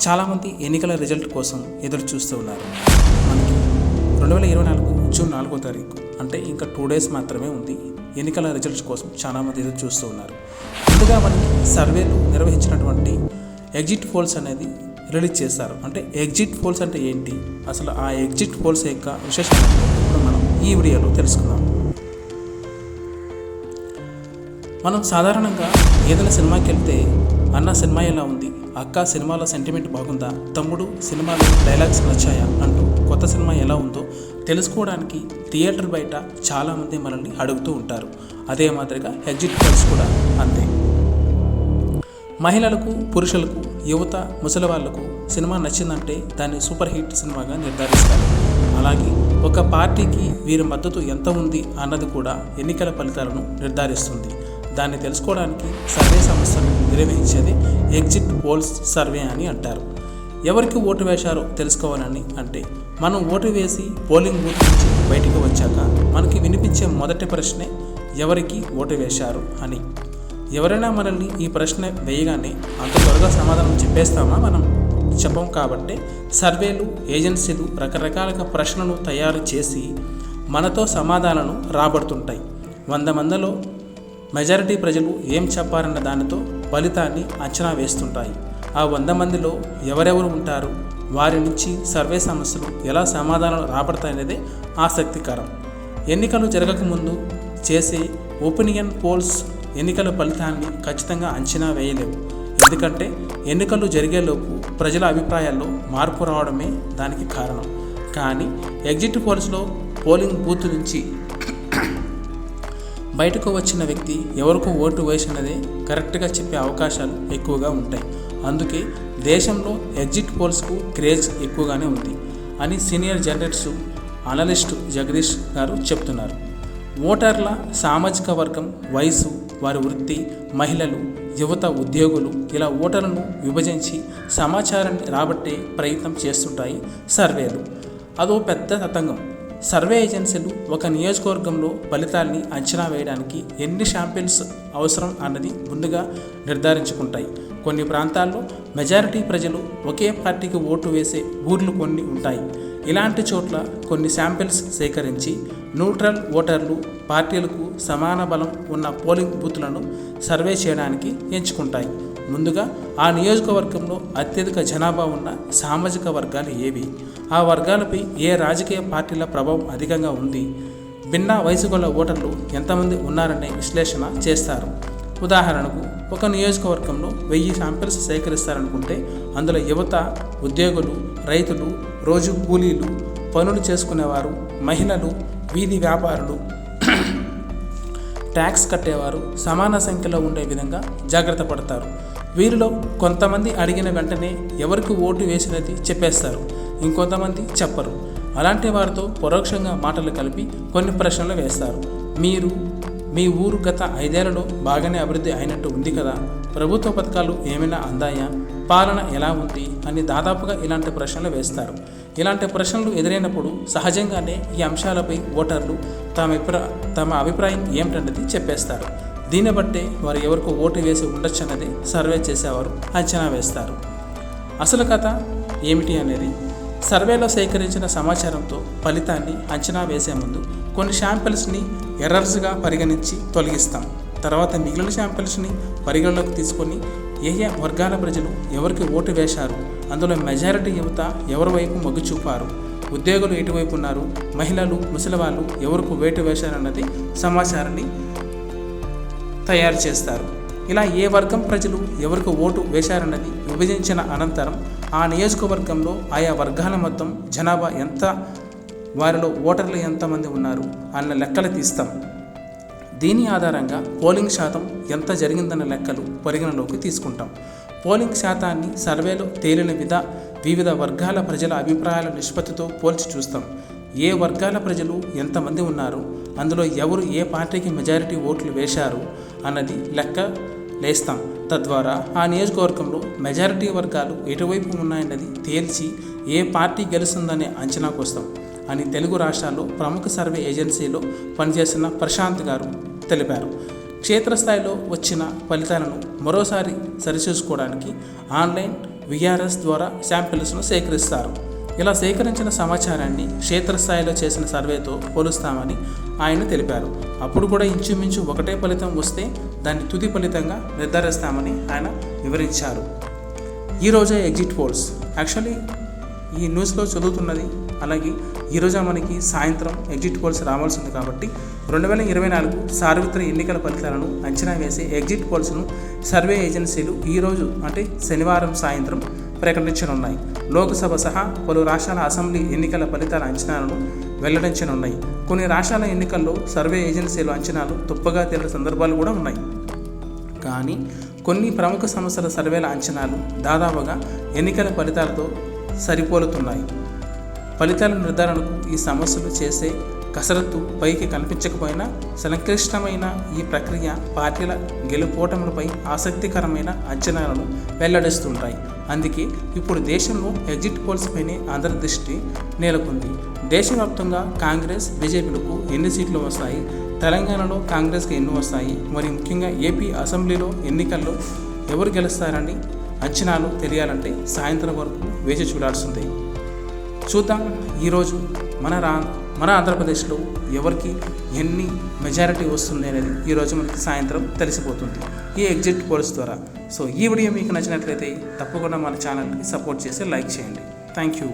చాలామంది ఎన్నికల రిజల్ట్ కోసం ఎదురు చూస్తూ ఉన్నారు. మనకి 2024 జూన్ 4వ తారీఖు అంటే ఇంకా 2 డేస్ మాత్రమే ఉంది. ఎన్నికల రిజల్ట్స్ కోసం చాలామంది ఎదురు చూస్తూ ఉన్నారు. ముందుగా మనకి సర్వేలు నిర్వహించినటువంటి ఎగ్జిట్ పోల్స్ అనేది రిలీజ్ చేస్తారు. అంటే ఎగ్జిట్ పోల్స్ అంటే ఏంటి, అసలు ఆ ఎగ్జిట్ పోల్స్ యొక్క విశేషాలు ఇప్పుడు మనం ఈ వీడియోలో తెలుసుకుందాం. మనం సాధారణంగా ఏదైనా సినిమాకి వెళ్తే అన్న సినిమా ఎలా ఉంది, అక్క సినిమాలో సెంటిమెంట్ బాగుందా, తమ్ముడు సినిమాలో డైలాగ్స్ నచ్చాయా అంటూ కొత్త సినిమా ఎలా ఉందో తెలుసుకోవడానికి థియేటర్ బయట చాలామంది మనల్ని అడుగుతూ ఉంటారు. అదే మాదిరిగా ఎగ్జిట్ పోల్స్ కూడా అంతే. మహిళలకు, పురుషులకు, యువత, ముసలి వాళ్లకు సినిమా నచ్చిందంటే దాన్ని సూపర్ హిట్ సినిమాగా నిర్ధారిస్తారు. అలాగే ఒక పార్టీకి వీరి మద్దతు ఎంత ఉంది అన్నది కూడా ఎన్నికల ఫలితాలను నిర్ధారిస్తుంది. దాన్ని తెలుసుకోవడానికి సర్వే సంస్థను నిర్వహించేది ఎగ్జిట్ పోల్స్ సర్వే అని అంటారు. ఎవరికి ఓటు వేశారో తెలుసుకోవాలని అంటే మనం ఓటు వేసి పోలింగ్ బూత్ నుంచి బయటికి వచ్చాక మనకి వినిపించే మొదటి ప్రశ్నే ఎవరికి ఓటు వేశారు అని. ఎవరైనా మనల్ని ఈ ప్రశ్న వేయగానే అంత త్వరగా సమాధానం చెప్పేస్తామా? మనం చెప్పం. కాబట్టి సర్వేలు, ఏజెన్సీలు రకరకాలుగా ప్రశ్నలు తయారు చేసి మనతో సమాధానాలను రాబడుతుంటాయి. 100 మందిలో మెజారిటీ ప్రజలు ఏం చెప్పారన్న దానితో ఫలితాన్ని అంచనా వేస్తుంటాయి. ఆ 100 మందిలో ఎవరెవరు ఉంటారు, వారి నుంచి సర్వే సమస్యలు ఎలా సమాధానాలు రాబడతాయనేదే ఆసక్తికరం. ఎన్నికలు జరగకముందు చేసే ఒపీనియన్ పోల్స్ ఎన్నికల ఫలితాన్ని ఖచ్చితంగా అంచనా వేయలేవు. ఎందుకంటే ఎన్నికలు జరిగేలోపు ప్రజల అభిప్రాయాల్లో మార్పు రావడమే దానికి కారణం. కానీ ఎగ్జిట్ పోల్స్లో పోలింగ్ బూత్ నుంచి బయటకు వచ్చిన వ్యక్తి ఎవరికో ఓటు వేసినదే కరెక్ట్గా చెప్పే అవకాశాలు ఎక్కువగా ఉంటాయి. అందుకే దేశంలో ఎగ్జిట్ పోల్స్కు క్రేజ్ ఎక్కువగానే ఉంది అని సీనియర్ జర్నలిస్టు అనలిస్టు జగదీష్ గారు చెప్తున్నారు. ఓటర్ల సామాజిక వర్గం, వయసు, వారి వృత్తి, మహిళలు, యువత, ఉద్యోగులు ఇలా ఓటర్లను విభజించి సమాచారాన్ని రాబట్టే ప్రయత్నం చేస్తుంటాయి సర్వేలు. అదో పెద్ద తతంగం. సర్వే ఏజెన్సీలు ఒక నియోజకవర్గంలో ఫలితాల్ని అంచనా వేయడానికి ఎన్ని శాంపిల్స్ అవసరం అన్నది ముందుగా నిర్ధారించుకుంటాయి. కొన్ని ప్రాంతాల్లో మెజారిటీ ప్రజలు ఒకే పార్టీకి ఓటు వేసే ఊర్లు కొన్ని ఉంటాయి. ఇలాంటి చోట్ల కొన్ని శాంపిల్స్ సేకరించి న్యూట్రల్ ఓటర్లు, పార్టీలకు సమాన బలం ఉన్న పోలింగ్ బూత్లను సర్వే చేయడానికి ఎంచుకుంటాయి. ముందుగా ఆ నియోజకవర్గంలో అత్యధిక జనాభా ఉన్న సామాజిక వర్గాలు ఏవి, ఆ వర్గాలపై ఏ రాజకీయ పార్టీల ప్రభావం అధికంగా ఉంది, భిన్న వయసు గల ఓటర్లు ఎంతమంది ఉన్నారనే విశ్లేషణ చేస్తారు. ఉదాహరణకు ఒక నియోజకవర్గంలో 1000 శాంపిల్స్ సేకరిస్తారనుకుంటే అందులో యువత, ఉద్యోగులు, రైతులు, రోజు కూలీలు, పనులు చేసుకునేవారు, మహిళలు, వీధి వ్యాపారులు, ట్యాక్స్ కట్టేవారు సమాన సంఖ్యలో ఉండే విధంగా జాగ్రత్త పడతారు. వీరిలో కొంతమంది అడిగిన వెంటనే ఎవరికి ఓటు వేసినది చెప్పేస్తారు, ఇంకొంతమంది చెప్పరు. అలాంటి వారితో పరోక్షంగా మాటలు కలిపి కొన్ని ప్రశ్నలు వేస్తారు. మీ ఊరు గత 5 ఏళ్లలో బాగానే అభివృద్ధి అయినట్టు ఉంది కదా, ప్రభుత్వ పథకాలు ఏమైనా అందాయా, పాలన ఎలా ఉంది అని దాదాపుగా ఇలాంటి ప్రశ్నలు వేస్తారు. ఇలాంటి ప్రశ్నలు ఎదురైనప్పుడు సహజంగానే ఈ అంశాలపై ఓటర్లు తమ అభిప్రాయం ఏమిటన్నది చెప్పేస్తారు. దీన్ని బట్టే వారు ఎవరికి ఓటు వేసి ఉండొచ్చన్నది సర్వే చేసేవారు అంచనా వేస్తారు. అసలు కథ ఏమిటి అనేది సర్వేలో సేకరించిన సమాచారంతో ఫలితాన్ని అంచనా వేసే ముందు కొన్ని శాంపిల్స్ని ఎర్రర్స్గా పరిగణించి తొలగిస్తాం. తర్వాత మిగిలిన శాంపిల్స్ని పరిగణలోకి తీసుకొని ఏ వర్గాల ప్రజలు ఎవరికి ఓటు వేశారు, అందులో మెజారిటీ యువత ఎవరి వైపు మొగ్గు చూపారు, ఉద్యోగులు ఎటువైపు ఉన్నారు, మహిళలు, ముసలివాళ్ళు ఎవరికి ఓటు వేశారన్నది సమాచారాన్ని తయారు చేస్తారు. ఇలా ఏ వర్గం ప్రజలు ఎవరికి ఓటు వేశారన్నది విభజించిన అనంతరం ఆ నియోజకవర్గంలో ఆయా వర్గాల మొత్తం జనాభా ఎంత, వారిలో ఓటర్లు ఎంతమంది ఉన్నారు అన్న లెక్కలు తీస్తాం. దీని ఆధారంగా పోలింగ్ శాతం ఎంత జరిగిందన్న లెక్కలు పరిగణలోకి తీసుకుంటాం. పోలింగ్ శాతాన్ని సర్వేలో తేలిన వివిధ వర్గాల ప్రజల అభిప్రాయాల నిష్పత్తితో పోల్చి చూస్తాం. ఏ వర్గాల ప్రజలు ఎంతమంది ఉన్నారు, అందులో ఎవరు ఏ పార్టీకి మెజారిటీ ఓట్లు వేశారు అన్నది లెక్క లేస్తాం. తద్వారా ఆ నియోజకవర్గంలో మెజారిటీ వర్గాలు ఎటువైపు ఉన్నాయన్నది తేల్చి ఏ పార్టీ గెలుస్తుందనే అంచనాకు వస్తాం అని తెలుగు రాష్ట్రాల్లో ప్రముఖ సర్వే ఏజెన్సీలో పనిచేసిన ప్రశాంత్ గారు తెలిపారు. క్షేత్రస్థాయిలో వచ్చిన ఫలితాలను మరోసారి సరిచూసుకోవడానికి ఆన్లైన్ విఆర్ఎస్ ద్వారా శాంపిల్స్ను సేకరిస్తారు. ఇలా సేకరించిన సమాచారాన్ని క్షేత్రస్థాయిలో చేసిన సర్వేతో పోలుస్తామని ఆయన తెలిపారు. అప్పుడు కూడా ఇంచుమించు ఒకటే ఫలితం వస్తే దాన్ని తుది ఫలితంగా నిర్ధారిస్తామని ఆయన వివరించారు. ఈరోజే ఎగ్జిట్ పోల్స్ యాక్చువల్లీ ఈ న్యూస్లో చదువుతున్నది, అలాగే ఈరోజు మనకి సాయంత్రం ఎగ్జిట్ పోల్స్ రావాల్సి ఉంది కాబట్టి 2024 సార్వత్రిక ఎన్నికల ఫలితాలను అంచనా వేసే ఎగ్జిట్ పోల్స్ను సర్వే ఏజెన్సీలు ఈరోజు అంటే శనివారం సాయంత్రం ప్రకటించనున్నాయి. లోక్సభ సహా పలు రాష్ట్రాల అసెంబ్లీ ఎన్నికల ఫలితాల అంచనాలను వెల్లడించనున్నాయి. కొన్ని రాష్ట్రాల ఎన్నికల్లో సర్వే ఏజెన్సీలు అంచనాలు తుప్పగా తేలిన సందర్భాలు కూడా ఉన్నాయి. కానీ కొన్ని ప్రముఖ సంస్థల సర్వేల అంచనాలు దాదాపుగా ఎన్నికల ఫలితాలతో సరిపోలుతున్నాయి. ఫలితాల నిర్ధారణకు ఈ సమస్యలు చేసే కసరత్తు పైకి కనిపించకపోయినా సంక్లిష్టమైన ఈ ప్రక్రియ పార్టీల గెలుపోటములపై ఆసక్తికరమైన అంచనాలను వెల్లడిస్తుంటాయి. అందుకే ఇప్పుడు దేశంలో ఎగ్జిట్ పోల్స్ పైనే అందరి దృష్టి నెలకొంది. దేశవ్యాప్తంగా కాంగ్రెస్, బీజేపీలకు ఎన్ని సీట్లు వస్తాయి, తెలంగాణలో కాంగ్రెస్కి ఎన్ని వస్తాయి, మరి ముఖ్యంగా ఏపీ అసెంబ్లీలో ఎన్నికల్లో ఎవరు గెలుస్తారని అంచనాలు తెలియాలంటే సాయంత్రం వరకు వేచి చూడాల్సిందే. చూద్దాం ఈరోజు మన ఆంధ్రప్రదేశ్లో ఎవరికి ఎన్ని మెజారిటీ వస్తుంది అనేది ఈరోజు మనకి సాయంత్రం తెలిసిపోతుంది ఈ ఎగ్జిట్ పోల్స్ ద్వారా. సో ఈ వీడియో మీకు నచ్చినట్లయితే తప్పకుండా మన ఛానల్కి సపోర్ట్ చేసి లైక్ చేయండి. Thank you.